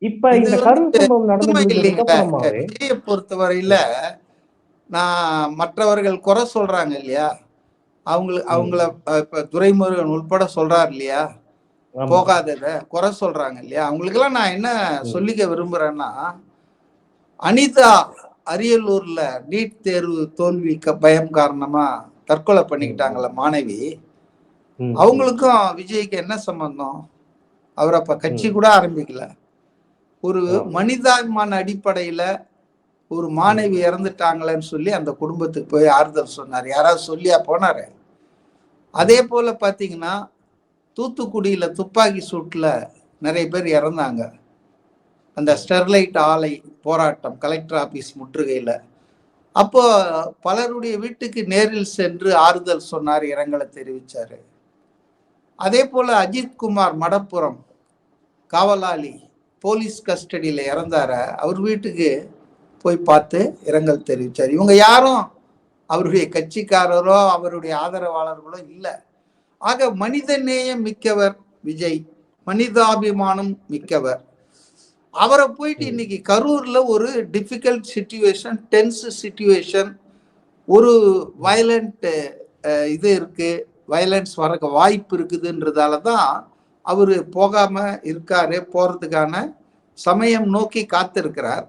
இப்ப இது இந்த வந்து கரூர் சம்பவம் புதுமை நடந்ததுக்கு இல்லைங்களே. அப்புறமாவே விஜயை பொறுத்தவரையில நான் மற்றவர்கள் குறை சொல்றாங்க இல்லையா, அவங்கள இப்ப துரைமுருகன் உள்பட சொல்றாரு இல்லையா, போகாதத குறை சொல்றாங்க இல்லையா, அவங்களுக்கெல்லாம் நான் என்ன சொல்லிக்க விரும்புறேன்னா, அனிதா அரியலூர்ல நீட் தேர்வு தோல்வி பயம் காரணமா தற்கொலை பண்ணிக்கிட்டாங்கல்ல மாணவி, அவங்களுக்கும் விஜய்க்கு என்ன சம்பந்தம்? அவர் அப்ப கட்சி கூட ஆரம்பிக்கல. ஒரு மனிதாபிமான அடிப்படையில ஒரு மாணவி இறந்துட்டாங்களேன்னு சொல்லி அந்த குடும்பத்துக்கு போய் ஆறுதல் சொன்னார். யாராவது சொல்லியா போனாரு? அதே போல பாத்தீங்கன்னா தூத்துக்குடியில துப்பாக்கி சூட்ல நிறைய பேர் இறந்தாங்க. அந்த ஸ்டெர்லைட் ஆலை போராட்டம், கலெக்டர் ஆபீஸ் முற்றுகையில. அப்போ பலருடைய வீட்டுக்கு நேரில் சென்று ஆறுதல் சொன்னார், இரங்கலை தெரிவிச்சாரு. அதே போல அஜித் குமார் மடப்புறம் காவலாளி போலீஸ் கஸ்டடியில இறந்தார, அவர் வீட்டுக்கு போய் பார்த்து இரங்கல் தெரிவிச்சார். இவங்க யாரும் அவருடைய கட்சிக்காரரோ அவருடைய ஆதரவாளர்களோ இல்லை. ஆக மனித நேயம் மிக்கவர் விஜய், மனிதாபிமானம் மிக்கவர். அவரை போயிட்டு இன்னைக்கு கரூர்ல ஒரு டிஃபிகல்ட் சிச்சுவேஷன், டென்ஸ் சிச்சுவேஷன், ஒரு வயலண்ட் இது இருக்கு, வயலன்ஸ் வர வாய்ப்பு இருக்குதுன்றதால தான் அவரு போகாம இருக்காரு, போறதுக்கான சமயம் நோக்கி காத்திருக்கிறார்.